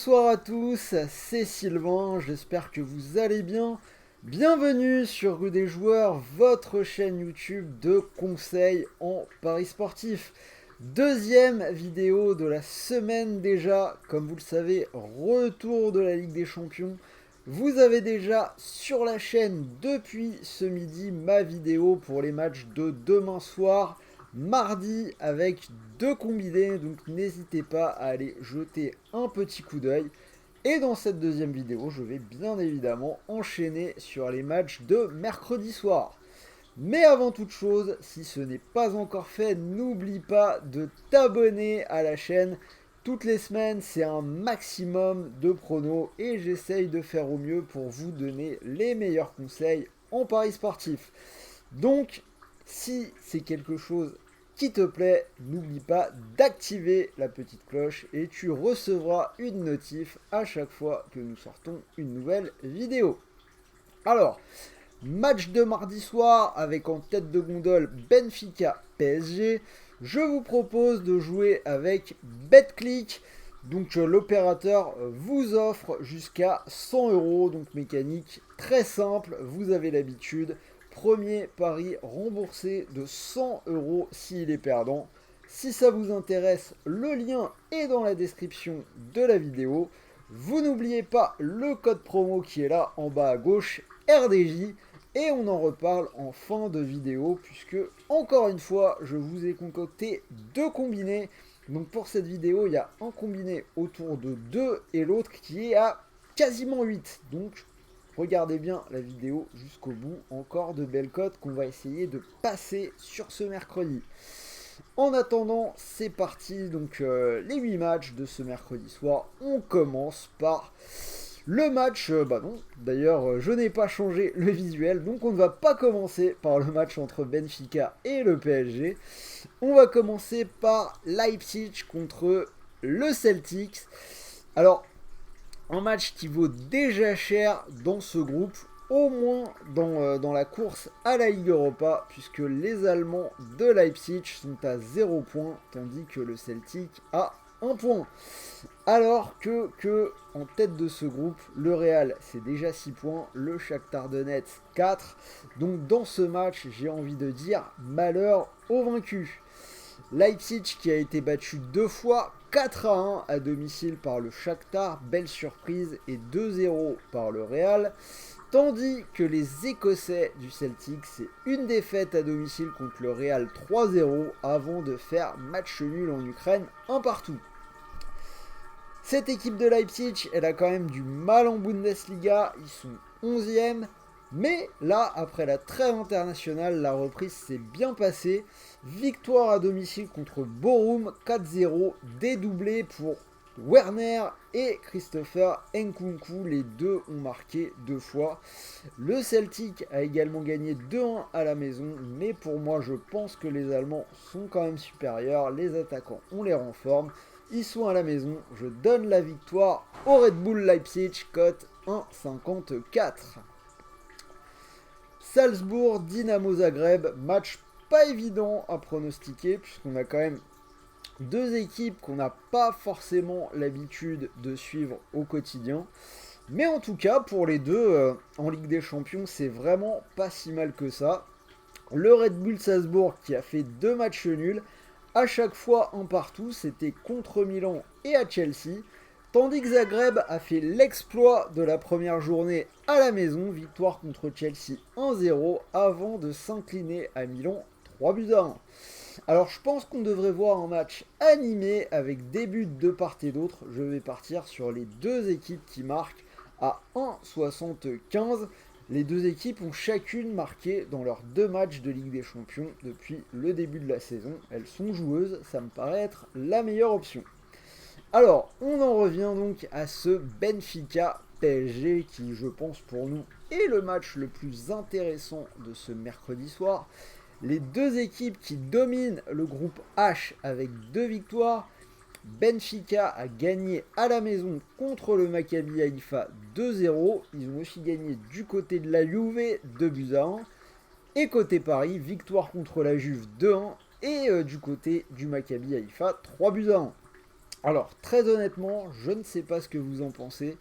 Bonsoir à tous, c'est Sylvain, j'espère que vous allez bien. Bienvenue sur Rue des Joueurs, votre chaîne YouTube de conseils en paris sportif. Deuxième vidéo de la semaine déjà, comme vous le savez, retour de la Ligue des Champions. Vous avez déjà sur la chaîne depuis ce midi ma vidéo pour les matchs de demain soir, mardi, avec deux combinés, donc n'hésitez pas à aller jeter un petit coup d'œil. Et dans cette deuxième vidéo, je vais bien évidemment enchaîner sur les matchs de mercredi soir. Mais avant toute chose, si ce n'est pas encore fait, n'oublie pas de t'abonner à la chaîne. Toutes les semaines, c'est un maximum de pronos et j'essaye de faire au mieux pour vous donner les meilleurs conseils en paris sportif. Donc, si c'est quelque chose qui te plaît, n'oublie pas d'activer la petite cloche et tu recevras une notif à chaque fois que nous sortons une nouvelle vidéo. Alors, match de mardi soir avec en tête de gondole Benfica PSG. Je vous propose de jouer avec BetClick. Donc l'opérateur vous offre jusqu'à 100 euros. Donc mécanique très simple, vous avez l'habitude. Premier pari remboursé de 100 euros s'il est perdant. Si ça vous intéresse, le lien est dans la description de la vidéo. Vous n'oubliez pas le code promo qui est là en bas à gauche, RDJ. Et on en reparle en fin de vidéo puisque, encore une fois, je vous ai concocté deux combinés. Donc pour cette vidéo, il y a un combiné autour de 2 et l'autre qui est à quasiment 8. Donc regardez bien la vidéo jusqu'au bout. Encore de belles cotes qu'on va essayer de passer sur ce mercredi. En attendant, c'est parti. Donc les 8 matchs de ce mercredi soir. On commence par le match, non, d'ailleurs je n'ai pas changé le visuel, donc on ne va pas commencer par le match entre Benfica et le PSG. On va commencer par Leipzig contre le Celtics. Alors, un match qui vaut déjà cher dans ce groupe, au moins dans la course à la Ligue Europa, puisque les Allemands de Leipzig sont à 0 points, tandis que le Celtic a 1 point. Alors que en tête de ce groupe, le Real c'est déjà 6 points, le Shakhtar Donetsk 4. Donc dans ce match, j'ai envie de dire malheur aux vaincus. Leipzig qui a été battu deux fois, 4-1 à domicile par le Shakhtar, belle surprise, et 2-0 par le Real. Tandis que les Écossais du Celtic, c'est une défaite à domicile contre le Real 3-0 avant de faire match nul en Ukraine, un partout. Cette équipe de Leipzig, elle a quand même du mal en Bundesliga, ils sont 11e, mais là, après la trêve internationale, la reprise s'est bien passée. Victoire à domicile contre Bochum 4-0, dédoublé pour Werner et Christopher Nkunku, les deux ont marqué deux fois. Le Celtic a également gagné 2-1 à la maison, mais pour moi je pense que les Allemands sont quand même supérieurs, les attaquants on les renforme. Ils sont à la maison, je donne la victoire au Red Bull Leipzig, cote 1,54. Salzbourg, Dynamo Zagreb, match pas évident à pronostiquer, puisqu'on a quand même deux équipes qu'on n'a pas forcément l'habitude de suivre au quotidien. Mais en tout cas, pour les deux, en Ligue des Champions, c'est vraiment pas si mal que ça. Le Red Bull Salzbourg qui a fait deux matchs nuls, à chaque fois un partout, c'était contre Milan et à Chelsea. Tandis que Zagreb a fait l'exploit de la première journée à la maison, victoire contre Chelsea 1-0 avant de s'incliner à Milan 3-1. Alors je pense qu'on devrait voir un match animé avec des buts de part et d'autre. Je vais partir sur les deux équipes qui marquent à 1,75. Les deux équipes ont chacune marqué dans leurs deux matchs de Ligue des Champions depuis le début de la saison. Elles sont joueuses, ça me paraît être la meilleure option. Alors, on en revient donc à ce Benfica PSG qui, je pense pour nous, est le match le plus intéressant de ce mercredi soir. Les deux équipes qui dominent le groupe H avec deux victoires. Benfica a gagné à la maison contre le Maccabi Haïfa 2-0. Ils ont aussi gagné du côté de la Juve 2-1. Et côté Paris, victoire contre la Juve 2-1. Et du côté du Maccabi Haïfa 3-1. Alors, très honnêtement, je ne sais pas ce que vous en pensez,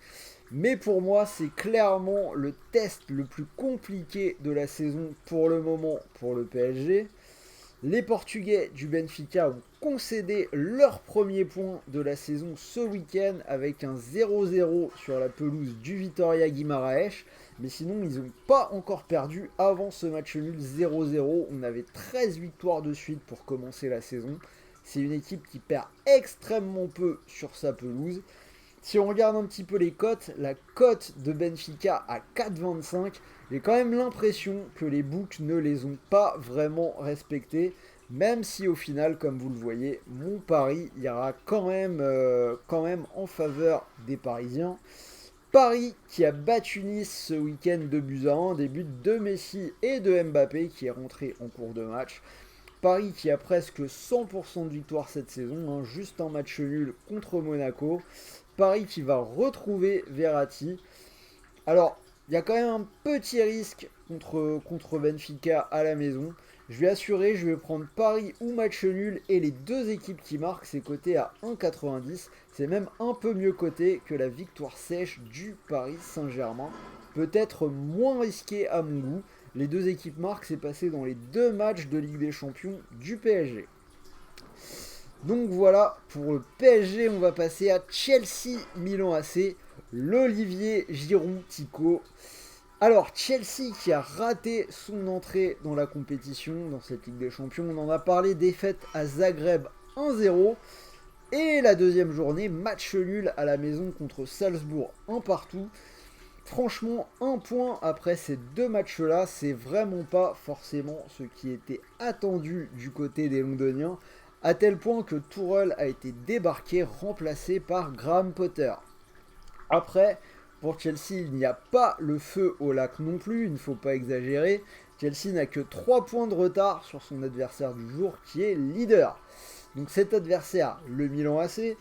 mais pour moi, c'est clairement le test le plus compliqué de la saison pour le moment pour le PSG. Les Portugais du Benfica ont concédé leur premier point de la saison ce week-end avec un 0-0 sur la pelouse du Vitória Guimarães. Mais sinon, ils n'ont pas encore perdu avant ce match nul 0-0. On avait 13 victoires de suite pour commencer la saison. C'est une équipe qui perd extrêmement peu sur sa pelouse. Si on regarde un petit peu les cotes, la cote de Benfica à 4,25, j'ai quand même l'impression que les books ne les ont pas vraiment respectées, même si au final, comme vous le voyez, mon pari ira quand même en faveur des Parisiens. Paris qui a battu Nice ce week-end de buts à 1, des buts de Messi et de Mbappé qui est rentré en cours de match. Paris qui a presque 100% de victoire cette saison, hein, juste un match nul contre Monaco. Paris qui va retrouver Verratti. Alors, il y a quand même un petit risque contre Benfica à la maison. Je vais assurer, je vais prendre Paris ou match nul et les deux équipes qui marquent, c'est coté à 1,90. C'est même un peu mieux coté que la victoire sèche du Paris Saint-Germain. Peut-être moins risqué à mon goût. Les deux équipes marquent, c'est passé dans les deux matchs de Ligue des Champions du PSG. Donc voilà, pour le PSG, on va passer à Chelsea-Milan AC, l'Olivier Giroud-Tico. Alors, Chelsea qui a raté son entrée dans la compétition, dans cette Ligue des Champions, on en a parlé, défaite à Zagreb 1-0. Et la deuxième journée, match nul à la maison contre Salzbourg 1 partout. Franchement, un point après ces deux matchs-là, c'est vraiment pas forcément ce qui était attendu du côté des Londoniens, à tel point que Tourelle a été débarqué, remplacé par Graham Potter. Après, pour Chelsea, il n'y a pas le feu au lac non plus, il ne faut pas exagérer. Chelsea n'a que 3 points de retard sur son adversaire du jour, qui est leader. Donc cet adversaire, le Milan AC,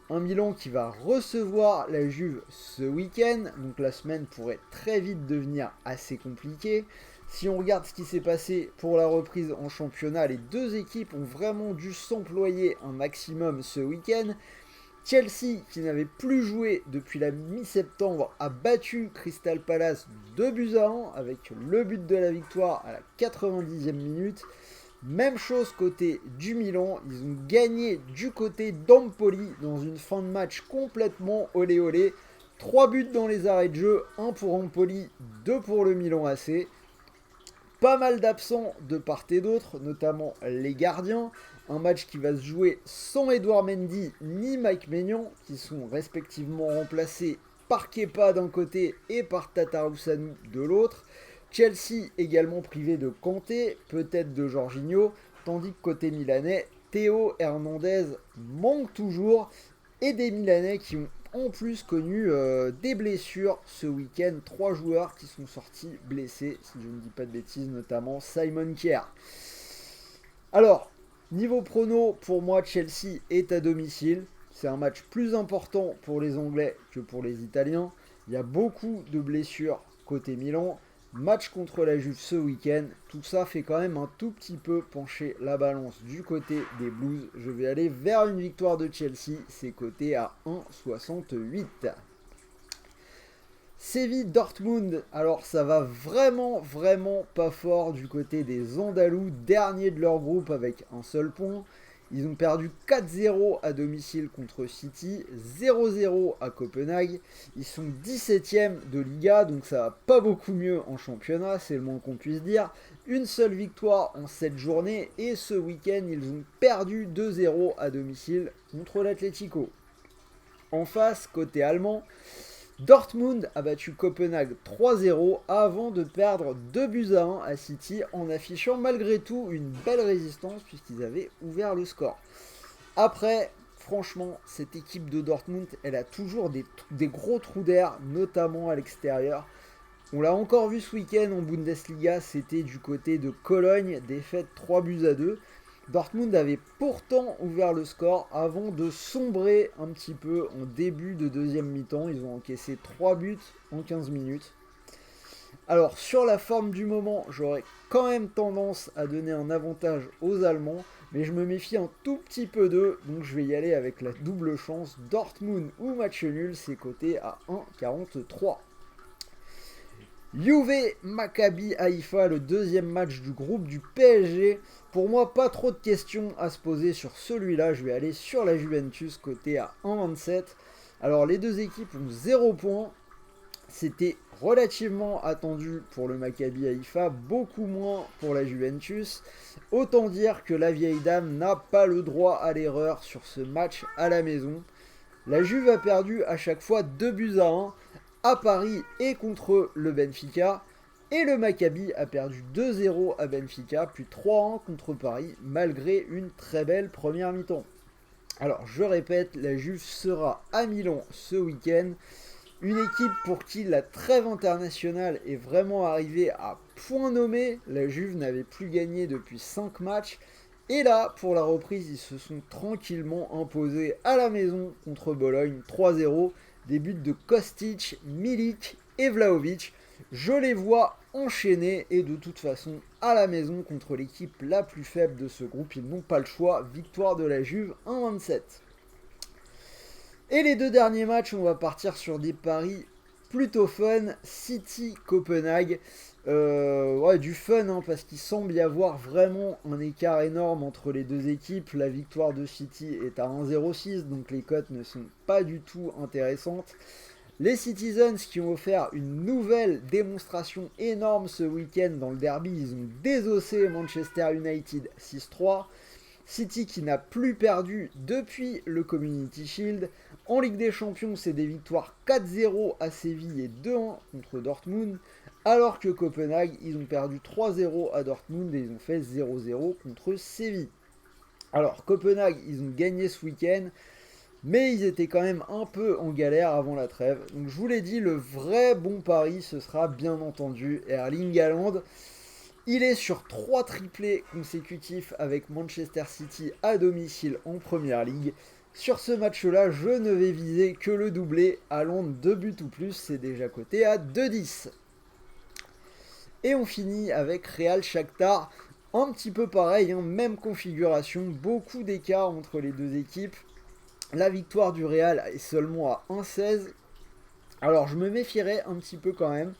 un Milan qui va recevoir la Juve ce week-end, donc la semaine pourrait très vite devenir assez compliquée. Si on regarde ce qui s'est passé pour la reprise en championnat, les deux équipes ont vraiment dû s'employer un maximum ce week-end. Chelsea, qui n'avait plus joué depuis la mi-septembre, a battu Crystal Palace 2 buts à 1 avec le but de la victoire à la 90e minute. Même chose côté du Milan, ils ont gagné du côté d'Empoli dans une fin de match complètement olé olé. 3 buts dans les arrêts de jeu, 1 pour Empoli, 2 pour le Milan AC. Pas mal d'absents de part et d'autre, notamment les gardiens. Un match qui va se jouer sans Edouard Mendy ni Mike Maignan, qui sont respectivement remplacés par Kepa d'un côté et par Tatarusanu de l'autre. Chelsea également privé de Kanté, peut-être de Jorginho, tandis que côté milanais, Théo Hernandez manque toujours, et des Milanais qui ont en plus connu des blessures ce week-end. 3 joueurs qui sont sortis blessés, si je ne dis pas de bêtises, notamment Simon Kjær. Alors, niveau prono, pour moi, Chelsea est à domicile. C'est un match plus important pour les Anglais que pour les Italiens. Il y a beaucoup de blessures côté Milan. Match contre la Juve ce week-end, tout ça fait quand même un tout petit peu pencher la balance du côté des Blues. Je vais aller vers une victoire de Chelsea, c'est coté à 1,68. Séville-Dortmund, alors ça va vraiment pas fort du côté des Andalous, dernier de leur groupe avec un seul point. Ils ont perdu 4-0 à domicile contre City, 0-0 à Copenhague. Ils sont 17e de Liga, donc ça va pas beaucoup mieux en championnat, c'est le moins qu'on puisse dire. Une seule victoire en 7 journées et ce week-end, ils ont perdu 2-0 à domicile contre l'Atlético. En face, côté allemand, Dortmund a battu Copenhague 3-0 avant de perdre 2 buts à 1 à City en affichant malgré tout une belle résistance puisqu'ils avaient ouvert le score. Après, franchement, cette équipe de Dortmund, elle a toujours des gros trous d'air, notamment à l'extérieur. On l'a encore vu ce week-end en Bundesliga, c'était du côté de Cologne, défaite 3 buts à 2. Dortmund avait pourtant ouvert le score avant de sombrer un petit peu en début de deuxième mi-temps. Ils ont encaissé 3 buts en 15 minutes. Alors sur la forme du moment, j'aurais quand même tendance à donner un avantage aux Allemands, mais je me méfie un tout petit peu d'eux, donc je vais y aller avec la double chance. Dortmund ou match nul, c'est coté à 1,43. Juve Maccabi Haïfa, le deuxième match du groupe du PSG. Pour moi, pas trop de questions à se poser sur celui-là. Je vais aller sur la Juventus, côté à 1,27. Alors les deux équipes ont 0 points. C'était relativement attendu pour le Maccabi Haïfa, beaucoup moins pour la Juventus. Autant dire que la vieille dame n'a pas le droit à l'erreur sur ce match à la maison. La Juve a perdu à chaque fois 2-1 à Paris et contre le Benfica. Et le Maccabi a perdu 2-0 à Benfica, puis 3-1 contre Paris, malgré une très belle première mi-temps. Alors je répète, la Juve sera à Milan ce week-end. Une équipe pour qui la trêve internationale est vraiment arrivée à point nommé. La Juve n'avait plus gagné depuis 5 matchs. Et là, pour la reprise, ils se sont tranquillement imposés à la maison contre Bologne 3-0. Des buts de Kostic, Milik et Vlahovic. Je les vois enchaînés et de toute façon à la maison contre l'équipe la plus faible de ce groupe. Ils n'ont pas le choix. Victoire de la Juve 1-27. Et les deux derniers matchs, on va partir sur des paris plutôt fun. City-Copenhague. Ouais, du fun, hein, parce qu'il semble y avoir vraiment un écart énorme entre les deux équipes. La victoire de City est à 1,06, donc les cotes ne sont pas du tout intéressantes. Les Citizens qui ont offert une nouvelle démonstration énorme ce week-end dans le derby, ils ont désossé Manchester United 6-3. City qui n'a plus perdu depuis le Community Shield. En Ligue des Champions, c'est des victoires 4-0 à Séville et 2-1 contre Dortmund. Alors que Copenhague, ils ont perdu 3-0 à Dortmund et ils ont fait 0-0 contre Séville. Alors Copenhague, ils ont gagné ce week-end, mais ils étaient quand même un peu en galère avant la trêve. Donc je vous l'ai dit, le vrai bon pari, ce sera bien entendu Erling Haaland. Il est sur 3 triplés consécutifs avec Manchester City à domicile en Première Ligue. Sur ce match-là, je ne vais viser que le doublé. Haaland 2 buts ou plus, c'est déjà coté à 2,10. Et on finit avec Real Shakhtar. Un petit peu pareil, hein, même configuration, beaucoup d'écart entre les deux équipes. La victoire du Real est seulement à 1,16. Alors je me méfierais un petit peu quand même.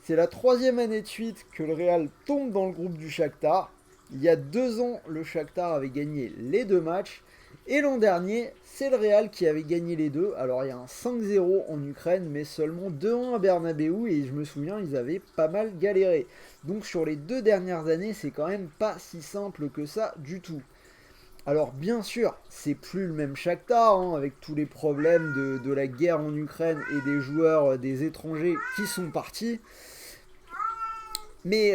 C'est la 3e année de suite que le Real tombe dans le groupe du Shakhtar. Il y a 2 ans, le Shakhtar avait gagné les 2 matchs. Et l'an dernier, c'est le Real qui avait gagné les 2. Alors il y a un 5-0 en Ukraine, mais seulement 2-1 à Bernabeu. Et je me souviens, ils avaient pas mal galéré. Donc sur les 2 dernières années, c'est quand même pas si simple que ça du tout. Alors bien sûr, c'est plus le même Shakhtar, hein, avec tous les problèmes de la guerre en Ukraine et des joueurs, des étrangers qui sont partis. Mais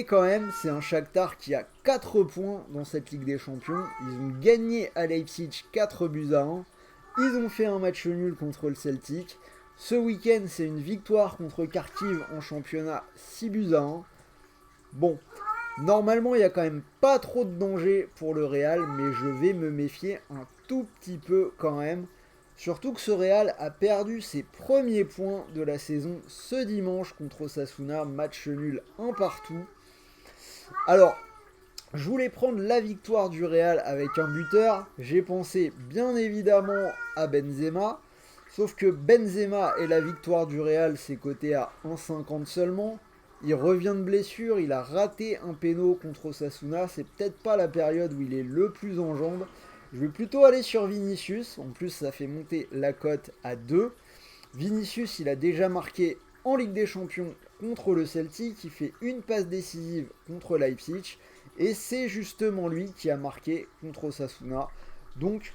quand même, c'est un Shakhtar qui a 4 points dans cette Ligue des Champions. Ils ont gagné à Leipzig 4-1. Ils ont fait un match nul contre le Celtic. Ce week-end, c'est une victoire contre Kharkiv en championnat 6-1. Bon, normalement, il n'y a quand même pas trop de danger pour le Real, mais je vais me méfier un tout petit peu quand même. Surtout que ce Real a perdu ses premiers points de la saison ce dimanche contre Osasuna, match nul 1 partout. Alors, je voulais prendre la victoire du Real avec un buteur. J'ai pensé bien évidemment à Benzema. Sauf que Benzema et la victoire du Real, c'est coté à 1,50 seulement. Il revient de blessure, il a raté un péno contre Osasuna. C'est peut-être pas la période où il est le plus en jambes. Je vais plutôt aller sur Vinicius. En plus, ça fait monter la cote à 2. Vinicius, il a déjà marqué en Ligue des Champions contre le Celtic. Il fait une passe décisive contre Leipzig. Et c'est justement lui qui a marqué contre Osasuna. Donc,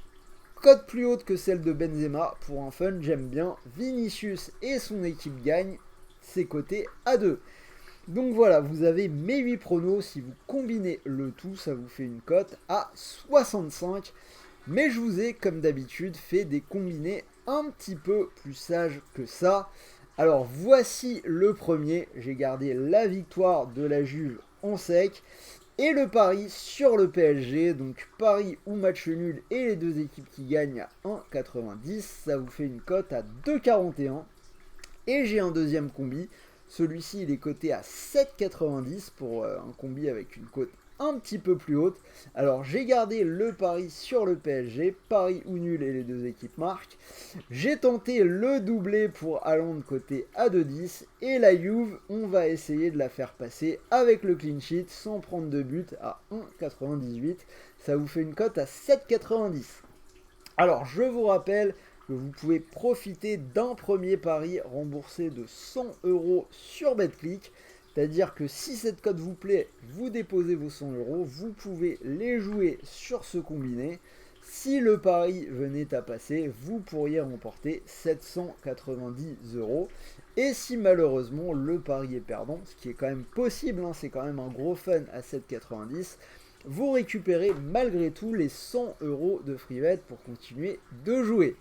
cote plus haute que celle de Benzema. Pour un fun, j'aime bien. Vinicius et son équipe gagnent. C'est coté à 2. Donc voilà, vous avez mes 8 pronos. Si vous combinez le tout, ça vous fait une cote à 65. Mais je vous ai, comme d'habitude, fait des combinés un petit peu plus sages que ça. Alors voici le premier. J'ai gardé la victoire de la Juve en sec. Et le pari sur le PSG. Donc pari ou match nul et les deux équipes qui gagnent à 1,90. Ça vous fait une cote à 2,41. Et j'ai un deuxième combi. Celui-ci, il est coté à 7,90 pour un combi avec une cote un petit peu plus haute. Alors j'ai gardé le pari sur le PSG, pari ou nul et les deux équipes marquent. J'ai tenté le doublé pour Haaland côté à 2,10 et la Juve, on va essayer de la faire passer avec le clean sheet sans prendre de but à 1,98. Ça vous fait une cote à 7,90. Alors je vous rappelle que vous pouvez profiter d'un premier pari remboursé de 100 € sur BetClick. C'est-à-dire que si cette cote vous plaît, vous déposez vos 100 €, vous pouvez les jouer sur ce combiné. Si le pari venait à passer, vous pourriez remporter 790 €. Et si malheureusement le pari est perdant, ce qui est quand même possible, c'est quand même un gros fun à 7,90, vous récupérez malgré tout les 100 € de free-bet pour continuer de jouer.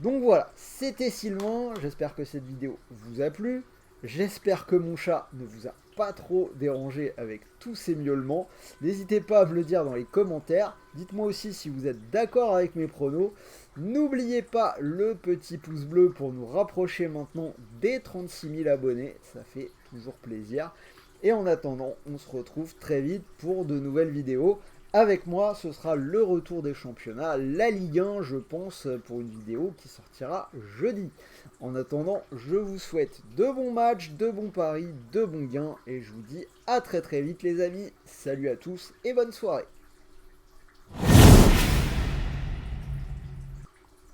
Donc voilà, c'était Sylvain, j'espère que cette vidéo vous a plu. J'espère que mon chat ne vous a pas trop dérangé avec tous ces miaulements. N'hésitez pas à me le dire dans les commentaires. Dites-moi aussi si vous êtes d'accord avec mes pronos. N'oubliez pas le petit pouce bleu pour nous rapprocher maintenant des 36 000 abonnés. Ça fait toujours plaisir. Et en attendant, on se retrouve très vite pour de nouvelles vidéos. Avec moi, ce sera le retour des championnats, la Ligue 1, je pense, pour une vidéo qui sortira jeudi. En attendant, je vous souhaite de bons matchs, de bons paris, de bons gains, et je vous dis à très vite les amis. Salut à tous et bonne soirée.